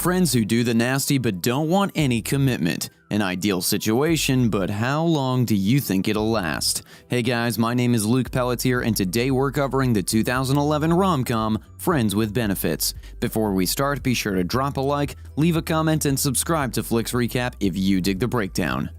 Friends who do the nasty but don't want any commitment. An ideal situation, but how long do you think it'll last? Hey guys, my name is Luke Pelletier, and today we're covering the 2011 rom-com Friends with Benefits. Before we start, be sure to drop a like, leave a comment, and subscribe to Flicks Recap if you dig the breakdown.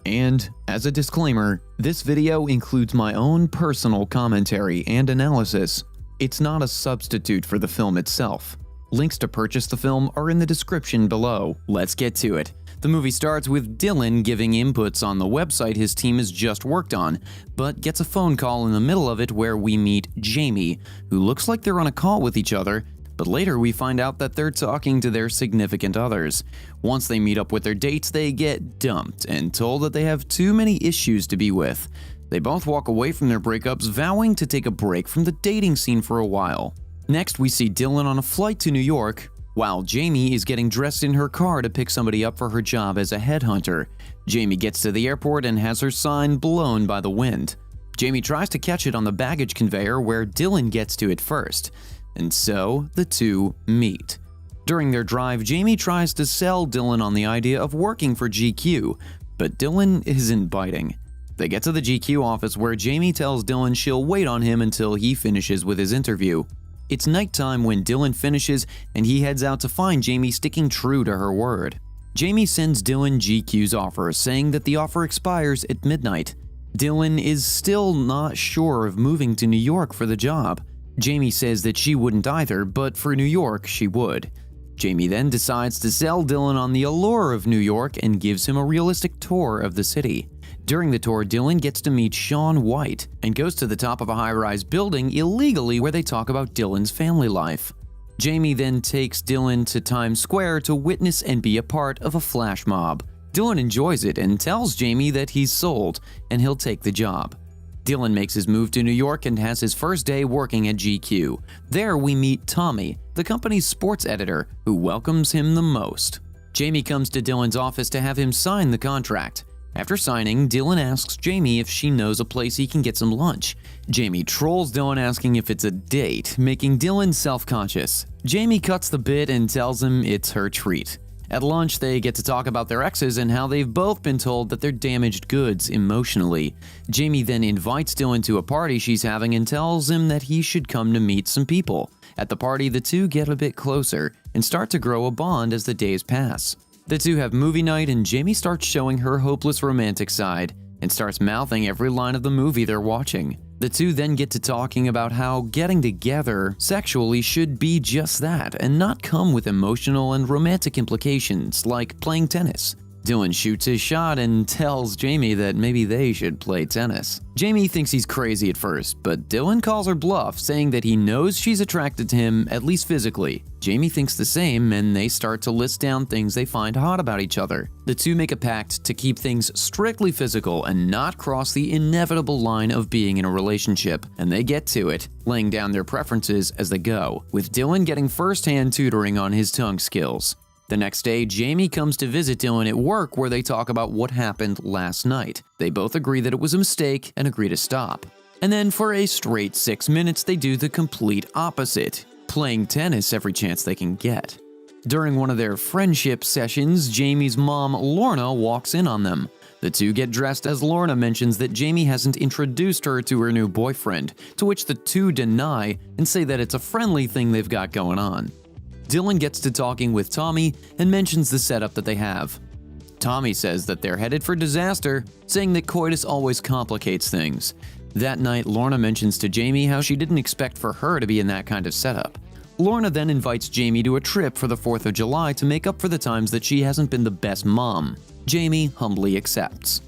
And, as a disclaimer, this video includes my own personal commentary and analysis. It's not a substitute for the film itself. Links to purchase the film are in the description below. Let's get to it. The movie starts with Dylan giving inputs on the website his team has just worked on, but gets a phone call in the middle of it where we meet Jamie, who looks like they're on a call with each other, but later we find out that they're talking to their significant others. Once they meet up with their dates, they get dumped and told that they have too many issues to be with. They both walk away from their breakups, vowing to take a break from the dating scene for a while. Next, we see Dylan on a flight to New York, while Jamie is getting dressed in her car to pick somebody up for her job as a headhunter. Jamie gets to the airport and has her sign blown by the wind. Jamie tries to catch it on the baggage conveyor where Dylan gets to it first, and so the two meet. During their drive, Jamie tries to sell Dylan on the idea of working for GQ, but Dylan isn't biting. They get to the GQ office where Jamie tells Dylan she'll wait on him until he finishes with his interview. It's nighttime when Dylan finishes, and he heads out to find Jamie sticking true to her word. Jamie sends Dylan GQ's offer, saying that the offer expires at midnight. Dylan is still not sure of moving to New York for the job. Jamie says that she wouldn't either, but for New York, she would. Jamie then decides to sell Dylan on the allure of New York and gives him a realistic tour of the city. During the tour, Dylan gets to meet Shaun White and goes to the top of a high-rise building illegally where they talk about Dylan's family life. Jamie then takes Dylan to Times Square to witness and be a part of a flash mob. Dylan enjoys it and tells Jamie that he's sold and he'll take the job. Dylan makes his move to New York and has his first day working at GQ. There we meet Tommy, the company's sports editor, who welcomes him the most. Jamie comes to Dylan's office to have him sign the contract. After signing, Dylan asks Jamie if she knows a place he can get some lunch. Jamie trolls Dylan asking if it's a date, making Dylan self-conscious. Jamie cuts the bit and tells him it's her treat. At lunch, they get to talk about their exes and how they've both been told that they're damaged goods emotionally. Jamie then invites Dylan to a party she's having and tells him that he should come to meet some people. At the party, the two get a bit closer and start to grow a bond as the days pass. The two have movie night, and Jamie starts showing her hopeless romantic side and starts mouthing every line of the movie they're watching. The two then get to talking about how getting together sexually should be just that and not come with emotional and romantic implications like playing tennis. Dylan shoots his shot and tells Jamie that maybe they should play tennis. Jamie thinks he's crazy at first, but Dylan calls her bluff, saying that he knows she's attracted to him, at least physically. Jamie thinks the same, and they start to list down things they find hot about each other. The two make a pact to keep things strictly physical and not cross the inevitable line of being in a relationship, and they get to it, laying down their preferences as they go, with Dylan getting first-hand tutoring on his tongue skills. The next day, Jamie comes to visit Dylan at work where they talk about what happened last night. They both agree that it was a mistake and agree to stop. And then for a straight 6 minutes, they do the complete opposite, playing tennis every chance they can get. During one of their friendship sessions, Jamie's mom, Lorna, walks in on them. The two get dressed as Lorna mentions that Jamie hasn't introduced her to her new boyfriend, to which the two deny and say that it's a friendly thing they've got going on. Dylan gets to talking with Tommy and mentions the setup that they have. Tommy says that they're headed for disaster, saying that coitus always complicates things. That night, Lorna mentions to Jamie how she didn't expect for her to be in that kind of setup. Lorna then invites Jamie to a trip for the 4th of July to make up for the times that she hasn't been the best mom. Jamie humbly accepts.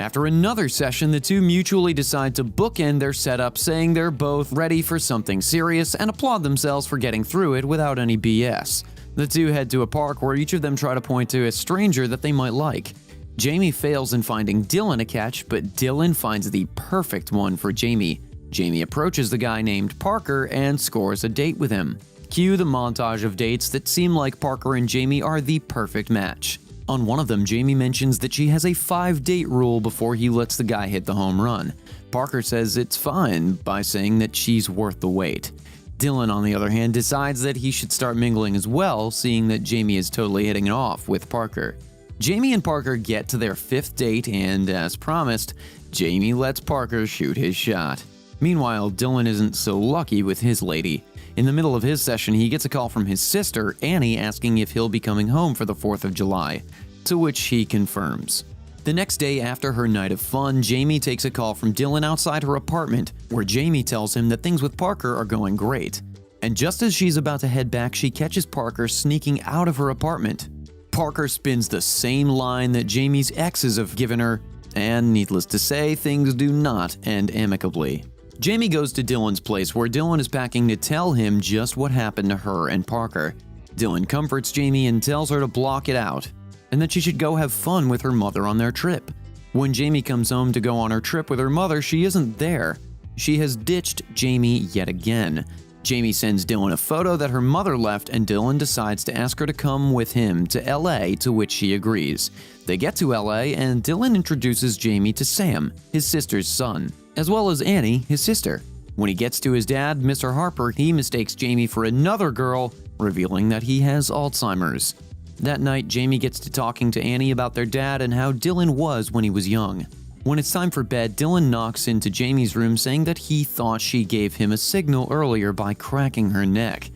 After another session, the two mutually decide to bookend their setup, saying they're both ready for something serious and applaud themselves for getting through it without any BS. The two head to a park where each of them try to point to a stranger that they might like. Jamie fails in finding Dylan a catch, but Dylan finds the perfect one for Jamie. Jamie approaches the guy named Parker and scores a date with him. Cue the montage of dates that seem like Parker and Jamie are the perfect match. On one of them, Jamie mentions that she has a 5-date rule before he lets the guy hit the home run. Parker says it's fine by saying that she's worth the wait. Dylan, on the other hand, decides that he should start mingling as well, seeing that Jamie is totally hitting it off with Parker. Jamie and Parker get to their 5th date and, as promised, Jamie lets Parker shoot his shot. Meanwhile, Dylan isn't so lucky with his lady. In the middle of his session, he gets a call from his sister, Annie, asking if he'll be coming home for the 4th of July, to which he confirms. The next day after her night of fun, Jamie takes a call from Dylan outside her apartment, where Jamie tells him that things with Parker are going great. And just as she's about to head back, she catches Parker sneaking out of her apartment. Parker spins the same line that Jamie's exes have given her, and needless to say, things do not end amicably. Jamie goes to Dylan's place where Dylan is packing to tell him just what happened to her and Parker. Dylan comforts Jamie and tells her to block it out, and that she should go have fun with her mother on their trip. When Jamie comes home to go on her trip with her mother, she isn't there. She has ditched Jamie yet again. Jamie sends Dylan a photo that her mother left, and Dylan decides to ask her to come with him to LA, to which she agrees. They get to LA, and Dylan introduces Jamie to Sam, his sister's son, as well as Annie, his sister. When he gets to his dad, Mr. Harper, he mistakes Jamie for another girl, revealing that he has Alzheimer's. That night, Jamie gets to talking to Annie about their dad and how Dylan was when he was young. When it's time for bed, Dylan knocks into Jamie's room saying that he thought she gave him a signal earlier by cracking her neck.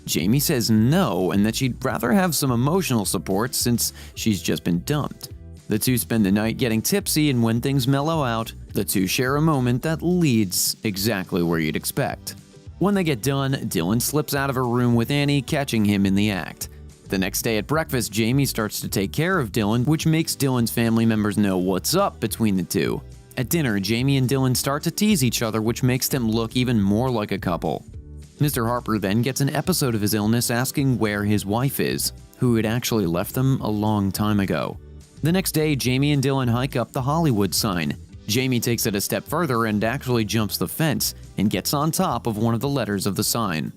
Jamie says no, and that she'd rather have some emotional support since she's just been dumped. The two spend the night getting tipsy, and when things mellow out, the two share a moment that leads exactly where you'd expect. When they get done, Dylan slips out of her room with Annie, catching him in the act. The next day at breakfast, Jamie starts to take care of Dylan, which makes Dylan's family members know what's up between the two. At dinner, Jamie and Dylan start to tease each other, which makes them look even more like a couple. Mr. Harper then gets an episode of his illness asking where his wife is, who had actually left them a long time ago. The next day, Jamie and Dylan hike up the Hollywood sign. Jamie takes it a step further and actually jumps the fence and gets on top of one of the letters of the sign.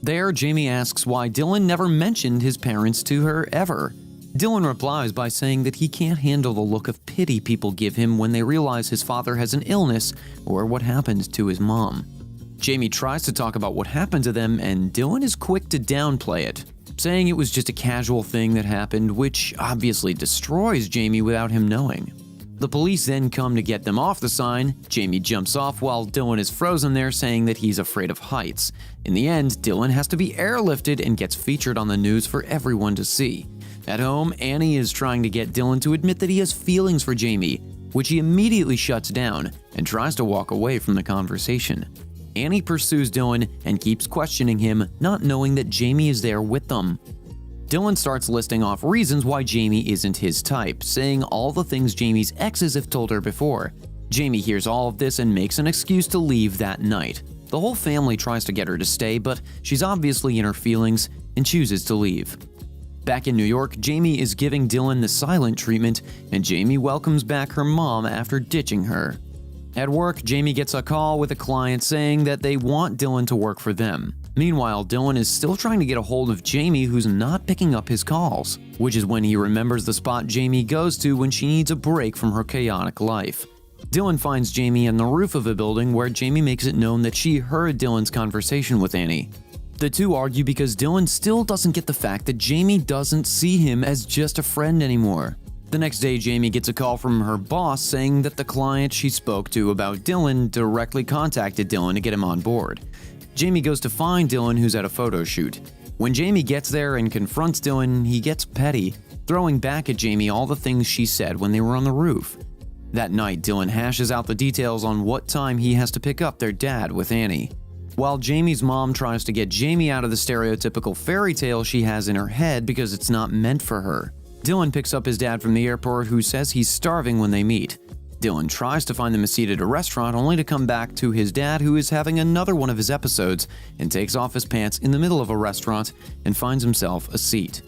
There, Jamie asks why Dylan never mentioned his parents to her ever. Dylan replies by saying that he can't handle the look of pity people give him when they realize his father has an illness or what happened to his mom. Jamie tries to talk about what happened to them, and Dylan is quick to downplay it, saying it was just a casual thing that happened, which obviously destroys Jamie without him knowing. The police then come to get them off the sign. Jamie jumps off while Dylan is frozen there, saying that he's afraid of heights. In the end, Dylan has to be airlifted and gets featured on the news for everyone to see. At home, Annie is trying to get Dylan to admit that he has feelings for Jamie, which he immediately shuts down and tries to walk away from the conversation. Annie pursues Dylan and keeps questioning him, not knowing that Jamie is there with them. Dylan starts listing off reasons why Jamie isn't his type, saying all the things Jamie's exes have told her before. Jamie hears all of this and makes an excuse to leave that night. The whole family tries to get her to stay, but she's obviously in her feelings and chooses to leave. Back in New York, Jamie is giving Dylan the silent treatment, and Jamie welcomes back her mom after ditching her. At work, Jamie gets a call with a client saying that they want Dylan to work for them. Meanwhile, Dylan is still trying to get a hold of Jamie, who's not picking up his calls, which is when he remembers the spot Jamie goes to when she needs a break from her chaotic life. Dylan finds Jamie on the roof of a building where Jamie makes it known that she heard Dylan's conversation with Annie. The two argue because Dylan still doesn't get the fact that Jamie doesn't see him as just a friend anymore. The next day, Jamie gets a call from her boss saying that the client she spoke to about Dylan directly contacted Dylan to get him on board. Jamie goes to find Dylan, who's at a photo shoot. When Jamie gets there and confronts Dylan, he gets petty, throwing back at Jamie all the things she said when they were on the roof. That night, Dylan hashes out the details on what time he has to pick up their dad with Annie. While Jamie's mom tries to get Jamie out of the stereotypical fairy tale she has in her head because it's not meant for her. Dylan picks up his dad from the airport, who says he's starving when they meet. Dylan tries to find them a seat at a restaurant, only to come back to his dad, who is having another one of his episodes, and takes off his pants in the middle of a restaurant and finds himself a seat.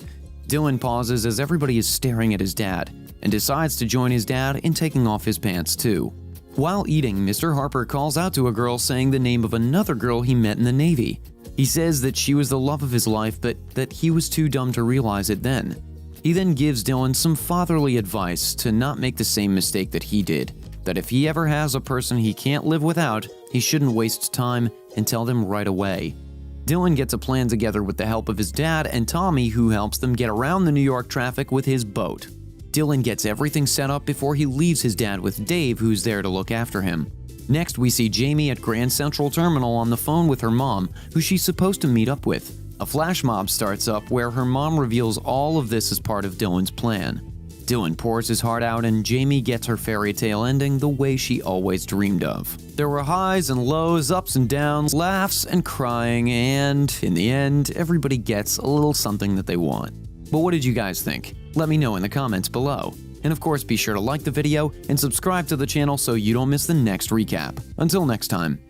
Dylan pauses as everybody is staring at his dad, and decides to join his dad in taking off his pants too. While eating, Mr. Harper calls out to a girl saying the name of another girl he met in the Navy. He says that she was the love of his life, but that he was too dumb to realize it then. He then gives Dylan some fatherly advice to not make the same mistake that he did, that if he ever has a person he can't live without, he shouldn't waste time and tell them right away. Dylan gets a plan together with the help of his dad and Tommy, who helps them get around the New York traffic with his boat. Dylan gets everything set up before he leaves his dad with Dave, who's there to look after him. Next, we see Jamie at Grand Central Terminal on the phone with her mom, who she's supposed to meet up with. A flash mob starts up where her mom reveals all of this as part of Dylan's plan. Dylan pours his heart out and Jamie gets her fairy tale ending the way she always dreamed of. There were highs and lows, ups and downs, laughs and crying, and in the end, everybody gets a little something that they want. But what did you guys think? Let me know in the comments below. And of course, be sure to like the video and subscribe to the channel so you don't miss the next recap. Until next time.